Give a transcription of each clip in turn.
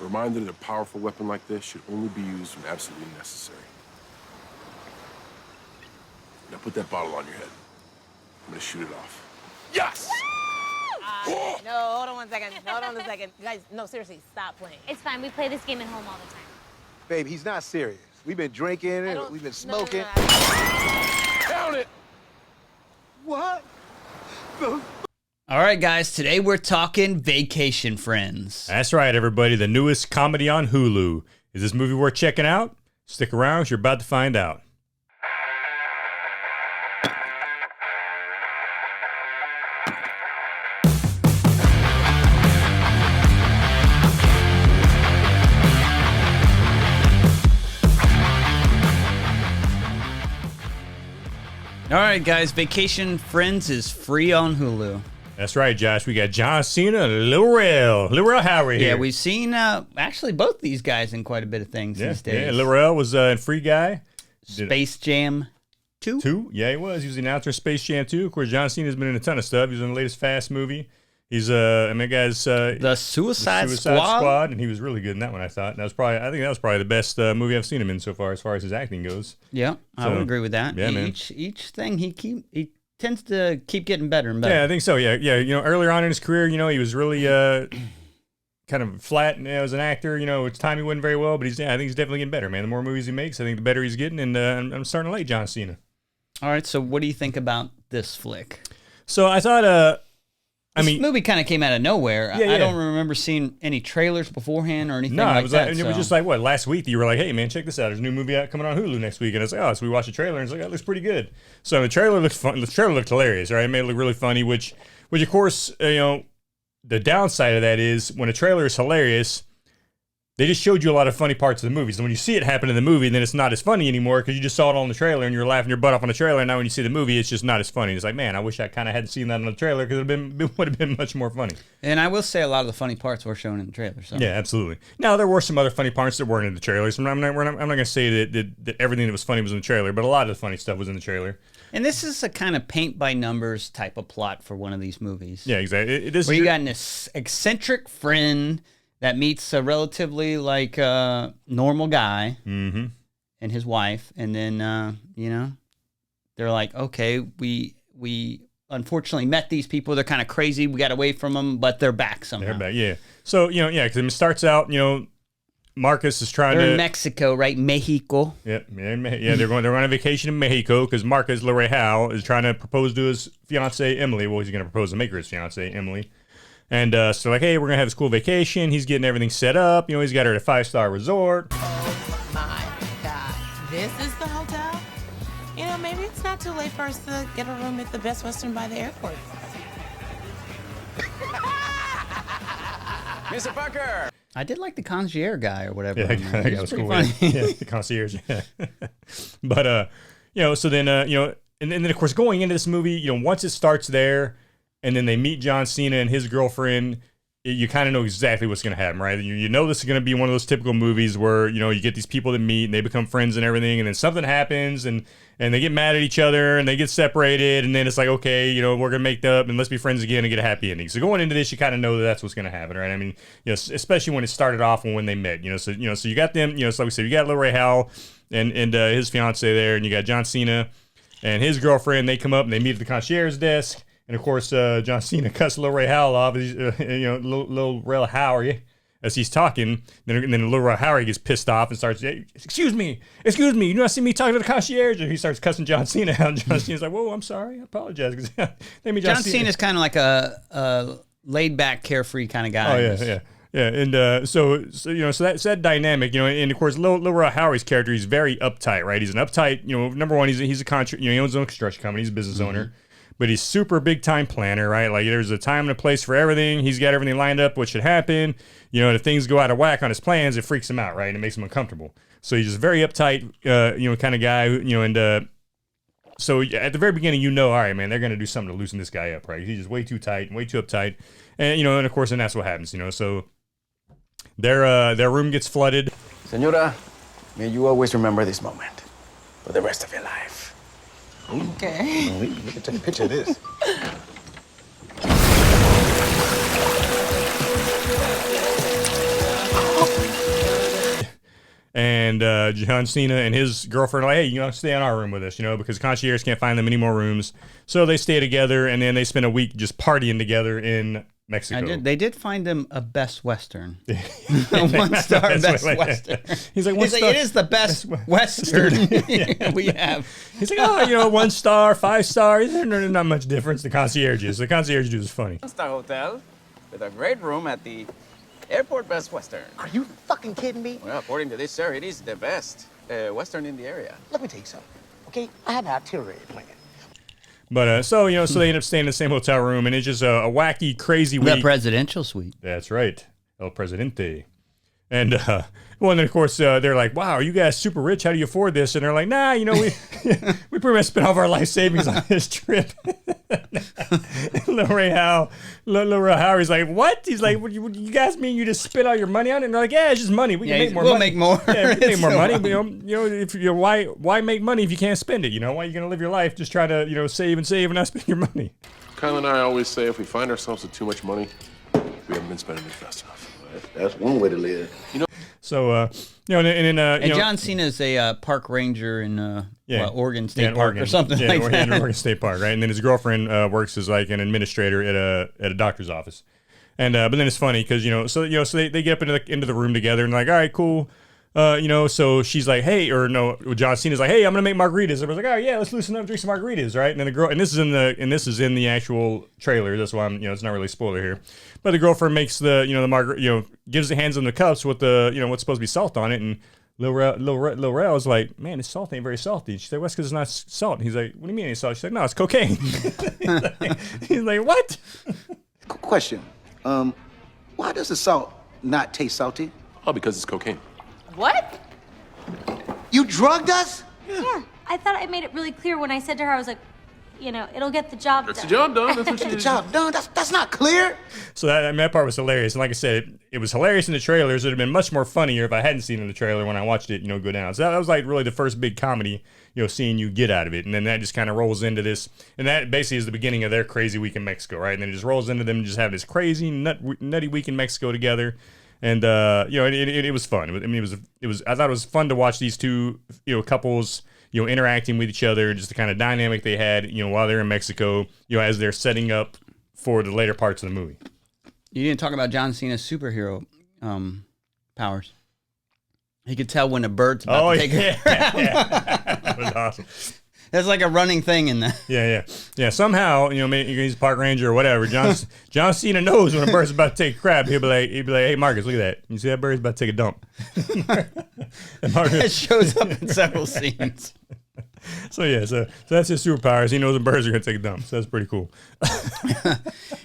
A reminder that a powerful weapon like this should only be used when absolutely necessary. Now put that bottle on your head. I'm gonna shoot it off. Yes! No, hold on 1 second. Hold on a second. Guys, no, seriously, stop playing. It's fine. We play this game at home all the time. Babe, he's not serious. We've been drinking and we've been smoking. Count it! What? All right, guys, today we're talking Vacation Friends. That's right, everybody. The newest comedy on Hulu. Is this movie worth checking out? Stick around, 'cause you're about to find out. All right, guys, Vacation Friends is free on Hulu. That's right, Josh. We got John Cena and Lil Rel Howery here. Yeah, we've seen actually both these guys in quite a bit of things these days. Yeah, Lil Rel was in Free Guy. Space Jam 2? Yeah, he was. He was the announcer in Space Jam 2. Of course, John Cena's been in a ton of stuff. He was in the latest Fast movie. He's guy's The Suicide Squad, and he was really good in that one. I thought I think that was probably the best movie I've seen him in so far, as his acting goes. Yeah, I would agree with that. Yeah, man. Each thing he tends to keep getting better and better. Yeah, I think so. Yeah. You know, earlier on in his career, he was really kind of flat as an actor. Its time he wasn't very well, but I think he's definitely getting better, man. The more movies he makes, I think the better he's getting, and I'm starting to like John Cena. All right, so what do you think about this flick? So I thought, This movie kind of came out of nowhere. Yeah. I don't remember seeing any trailers beforehand or anything no, like it was that. it was just like last week you were like, hey man, check this out. There's a new movie out coming on Hulu next week, and it's like, oh, so we watched the trailer, and it's like, that looks pretty good. So the trailer looked fun. The trailer looked hilarious, right? It made it look really funny, which of course, the downside of that is when a trailer is hilarious, they just showed you a lot of funny parts of the movie. So when you see it happen in the movie, then it's not as funny anymore because you just saw it on the trailer and you're laughing your butt off on the trailer. And now when you see the movie, it's just not as funny. It's like, man, I wish I kind of had seen that on the trailer because it would have been much more funny. And I will say a lot of the funny parts were shown in the trailer. So. Yeah, absolutely. Now there were some other funny parts that weren't in the trailer. So I'm not going to say that everything that was funny was in the trailer, but a lot of the funny stuff was in the trailer. And this is a kind of paint by numbers type of plot for one of these movies. Yeah, exactly. Where you got an eccentric friend that meets a relatively normal guy and his wife, and then they're like, okay, we unfortunately met these people. They're kind of crazy. We got away from them, but they're back somehow. They're back, yeah. So because it starts out, Marcus is trying They're in Mexico, right? Mexico. Yeah. They're on a vacation in Mexico because Marcus Howery is trying to propose to his fiancee Emily. Well, he's going to propose to make her his fiancee Emily. And so like, hey, we're going to have a school vacation. He's getting everything set up. He's got her at a 5-star resort. Oh, my God. This is the hotel? Maybe it's not too late for us to get a room at the Best Western by the airport. Mr. Parker! I did like the concierge guy or whatever. Yeah, that guy was cool. Funny. Yeah, the concierge. Yeah. But, so then, and then, of course, going into this movie, once it starts there, and then they meet John Cena and his girlfriend, you kind of know exactly what's going to happen, right? You know this is going to be one of those typical movies where, you get these people that meet and they become friends and everything, and then something happens and they get mad at each other and they get separated, and then it's like, okay, we're going to make up and let's be friends again and get a happy ending. So going into this, you kind of know that that's what's going to happen, right? I mean, especially when it started off and when they met, so you got them, so like we said, you got Lil Howery and his fiance there, and you got John Cena and his girlfriend. They come up and they meet at the concierge desk. And of course, John Cena cuts Lil Howery off. Lil Howery as he's talking. Then Lil Howery gets pissed off and starts, hey, excuse me, you do not see me talking to the concierge. And he starts cussing John Cena out. And John Cena's like, whoa, I'm sorry, I apologize. John Cena's kind of like a laid back, carefree kind of guy. Oh yeah. And so that's that dynamic, and of course, Lil Howery's character, he's very uptight, right? He's an uptight, number one, he's a he owns his own construction company, he's a business owner. But he's super big time planner, right? Like there's a time and a place for everything. He's got everything lined up, what should happen. If things go out of whack on his plans, it freaks him out, right? And it makes him uncomfortable. So he's just a very uptight, kind of guy, and so at the very beginning, all right, man, they're going to do something to loosen this guy up, right? He's just way too tight, way too uptight. And, and of course, and that's what happens, so their room gets flooded. Senora, may you always remember this moment for the rest of your life. Okay. We can take a picture of this. And John Cena and his girlfriend are like, hey, you know, stay in our room with us, you know, because concierge can't find them any more rooms. So they stay together, and then they spend a week just partying together in Mexico. They did find him a Best Western. A 1-star Best Western. He's like, it is the best Western we have. He's like, oh, you know, 1 star, 5 stars. There's not much difference. The concierge is. The concierge dude is funny. 1-star hotel with a great room at the Airport Best Western. Are you fucking kidding me? Well, according to this, sir, it is the best Western in the area. Let me tell you something, okay? I have an itinerary plan. But so they end up staying in the same hotel room, and it's just a wacky, crazy week. The presidential suite. That's right, El Presidente. And well, and then of course they're like, "Wow, are you guys super rich? How do you afford this?" And they're like, "Nah, you know, we we pretty much spent all of our life savings on this trip." Lil Howery's like, "What?" He's like, what, "You guys mean you just spent all your money on it?" And they're like, "Yeah, it's just money. We can make more. We'll make more. Yeah, we can make more money. But, you know, if you why make money if you can't spend it? You know, why are you gonna live your life just try to save and not spend your money?" Kyle and I always say if we find ourselves with too much money, we haven't been spending it fast enough. That's one way to live. So and John Cena's a park ranger in Oregon State Park Oregon. or something like that. Oregon State Park, right? And then his girlfriend works as like an administrator at a doctor's office. And but then it's funny because so they get up into the room together and like, all right, cool. So she's like, hey, or no, John Cena's like, hey, I'm gonna make margaritas. Everybody's like, oh yeah, let's loosen up, drink some margaritas, right? And then the girl, and this is in the actual trailer. That's why I'm, it's not really a spoiler here. But the girlfriend makes the hands them the cups with the, what's supposed to be salt on it, and Lil Rel is like, man, this salt ain't very salty. She's like, well, it's because it's not salt. And he's like, what do you mean it's salt? She's like, no, it's cocaine. He's like, what? Question. Why does the salt not taste salty? Oh, because it's cocaine. What? You drugged us? Yeah. I thought I made it really clear when I said to her, I was like, it'll get the job That's done. the job done. That's what Get the job done. That's not clear. So that part was hilarious. And like I said, it was hilarious in the trailers. It would have been much more funnier if I hadn't seen it in the trailer when I watched it, go down. So that was like really the first big comedy, seeing you get out of it. And then that just kind of rolls into this. And that basically is the beginning of their crazy week in Mexico, right? And then it just rolls into them just have this crazy, nutty week in Mexico together. And it was fun. It was. I thought it was fun to watch these two, couples, interacting with each other, just the kind of dynamic they had, while they're in Mexico, as they're setting up for the later parts of the movie. You didn't talk about John Cena's superhero powers. He could tell when a bird's about to take a crap. That was awesome. That's like a running thing in that. Yeah. Somehow, maybe he's a park ranger or whatever. John Cena knows when a bird's about to take a crap. He'll be like, hey Marcus, look at that. You see that bird's about to take a dump. It shows up in several scenes. So that's his superpowers. He knows the birds are gonna take a dump. So that's pretty cool.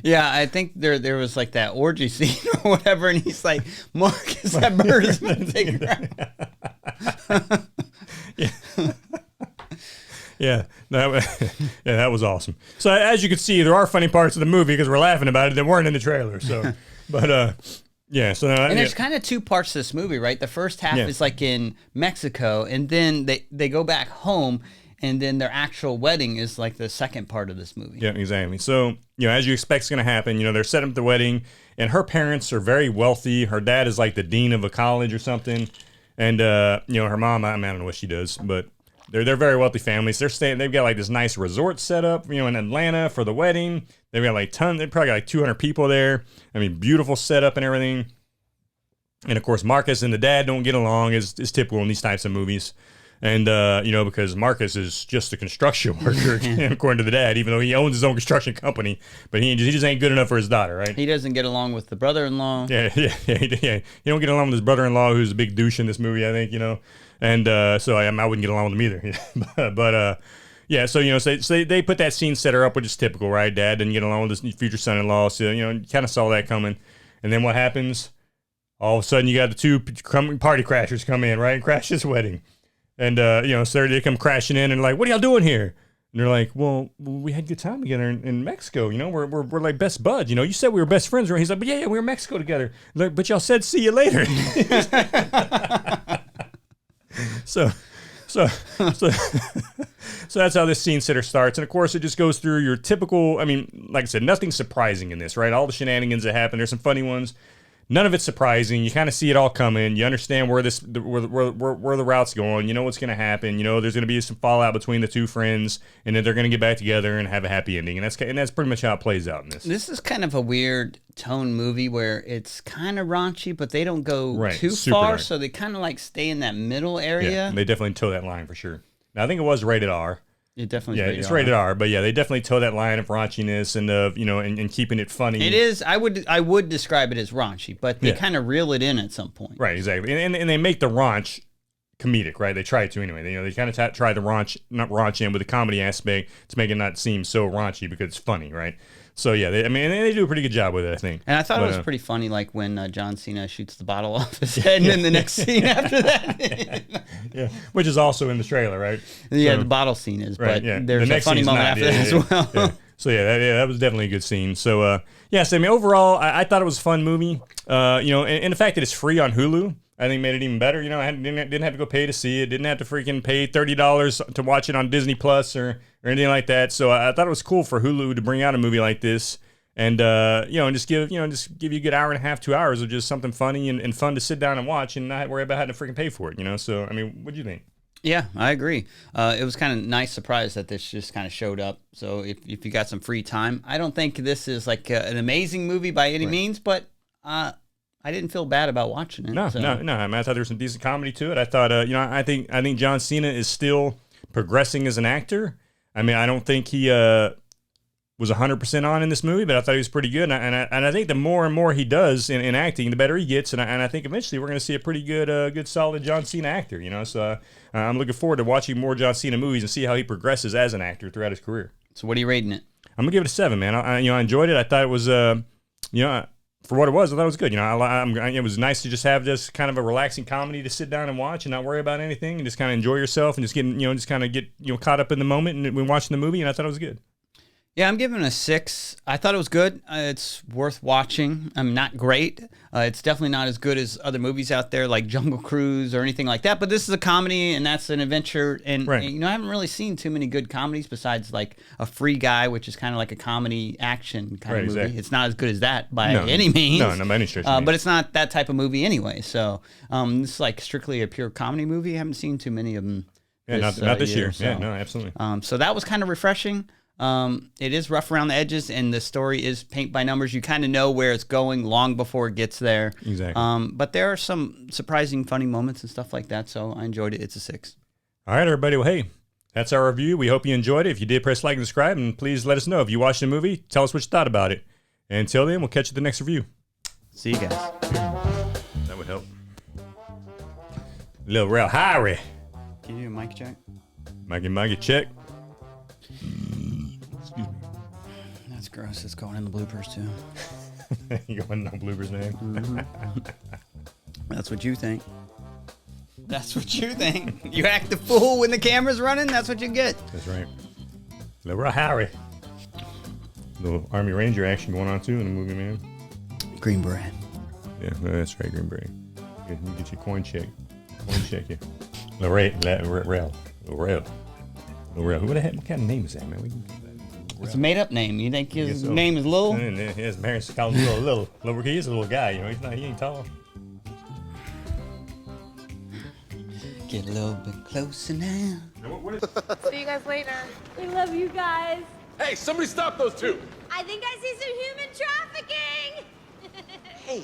Yeah, I think there was like that orgy scene or whatever, and he's like, Marcus, that bird is gonna take a crap. Yeah, that was awesome. So as you can see, there are funny parts of the movie because we're laughing about it that weren't in the trailer. So, but yeah. So and there's kind of two parts to this movie, right? The first half is like in Mexico, and then they go back home, and then their actual wedding is like the second part of this movie. Yeah, exactly. So as you expect is going to happen, they're setting up the wedding, and her parents are very wealthy. Her dad is like the dean of a college or something, and her mom, I don't know what she does, but. They're very wealthy families. They've got like this nice resort set up, in Atlanta for the wedding. They've got like they've probably got like 200 people there. I mean, beautiful setup and everything. And of course, Marcus and the dad don't get along is typical in these types of movies. And, because Marcus is just a construction worker, according to the dad, even though he owns his own construction company. But he just ain't good enough for his daughter, right? He doesn't get along with the brother-in-law. Yeah. He don't get along with his brother-in-law, who's a big douche in this movie, I think, And so I wouldn't get along with him either. But so they put that scene setter up, which is typical, right? Dad didn't get along with his future son-in-law, so you kind of saw that coming. And then what happens? All of a sudden, you got the two party crashers come in, right, and crash this wedding. And so they come crashing in and like, what are y'all doing here? And they're like, well, we had a good time together in Mexico. We're like best buds. You said we were best friends. He's like, but yeah, we were in Mexico together. Like, but y'all said see you later. So that's how this scene sitter starts. And of course, it just goes through your typical, like I said, nothing surprising in this, right? All the shenanigans that happen. There's some funny ones. none of it's surprising. You kind of see it all coming. You understand where the route's going. You know what's going to happen. You know there's going to be some fallout between the two friends, and then they're going to get back together and have a happy ending. And that's pretty much how it plays out in this. This is kind of a weird tone movie where it's kind of raunchy, but they don't go too super far, dark. so they kind of like stay in that middle area. Yeah, they definitely toe that line for sure. Now I think it was rated R. It definitely it's rated R, but yeah, they definitely toe that line of raunchiness and of and keeping it funny. It is. I would describe it as raunchy, but they kind of reel it in at some point. Right, exactly, and they make the raunch comedic, right? They try to anyway. They kind of try the not raunch in with the comedy aspect to make it not seem so raunchy because it's funny, right? So yeah, they do a pretty good job with it, I think. And I thought it was pretty funny, like when John Cena shoots the bottle off his head, and then the next scene after that. Yeah, which is also in the trailer, right? Yeah, so, the bottle scene is, but yeah. there's a funny moment after that as well. Yeah. So that was definitely a good scene. So so I mean, overall, I thought it was a fun movie. And the fact that it's free on Hulu, I think made it even better. I didn't have to go pay to see it. Didn't have to freaking pay $30 to watch it on Disney Plus or anything like that. So I thought it was cool for Hulu to bring out a movie like this, and just give you a good hour and a half, 2 hours of just something funny and fun to sit down and watch, and not worry about having to freaking pay for it. So I mean, what do you think? Yeah, I agree. It was kind of nice surprise that this just kind of showed up. So if you got some free time, I don't think this is like an amazing movie by any means, but I didn't feel bad about watching it. No. I mean, I thought there was some decent comedy to it. I thought, I think John Cena is still progressing as an actor. I mean, I don't think he was 100% on in this movie, but I thought he was pretty good. And I think the more and more he does in acting, the better he gets. And I think eventually we're going to see a pretty good solid John Cena actor. So I'm looking forward to watching more John Cena movies and see how he progresses as an actor throughout his career. So what are you rating it? I'm gonna give it a 7, man. I enjoyed it. I thought it was, for what it was, I thought it was good. It was nice to just have just kind of a relaxing comedy to sit down and watch and not worry about anything and just kind of enjoy yourself and just get caught up in the moment and when watching the movie. And I thought it was good. Yeah, I'm giving it a 6. I thought it was good. It's worth watching. Not great. It's definitely not as good as other movies out there like Jungle Cruise or anything like that. But this is a comedy, and that's an adventure. And, right. I haven't really seen too many good comedies besides like A Free Guy, which is kind of like a comedy action kind of movie. Exactly. It's not as good as that by any means. No, by any stretch. But it's not that type of movie anyway. So this is like strictly a pure comedy movie. I haven't seen too many of them. Yeah, not this year. So. Yeah, no, absolutely. So that was kind of refreshing. It is rough around the edges, and the story is paint by numbers. You kind of know where it's going long before it gets there. Exactly. But there are some surprising, funny moments and stuff like that, so I enjoyed it. It's a 6. All right, everybody. Well, hey, that's our review. We hope you enjoyed it. If you did, press like and subscribe, and please let us know. If you watched the movie, tell us what you thought about it. And until then, we'll catch you at the next review. See you guys. That would help. Little real Howery. Can you do a mic check? Mikey, check. Excuse me. That's gross. It's going in the bloopers, too. You going no bloopers, man? Mm-hmm. That's what you think. That's what you think. You act the fool when the camera's running, that's what you get. That's right. Little real Howery. Little Army Ranger action going on, too, in the movie, man. Green Beret. Yeah, that's right, Green Beret. You get your coin check. Yeah. Lorel. What kind of name is that, man? It's a made-up name. You think his name is Lil? His parents call him Lil. He is a little guy, he ain't tall. Get a little bit closer now. See you guys later. We love you guys. Hey, somebody stop those two! I think I see some human trafficking. Hey,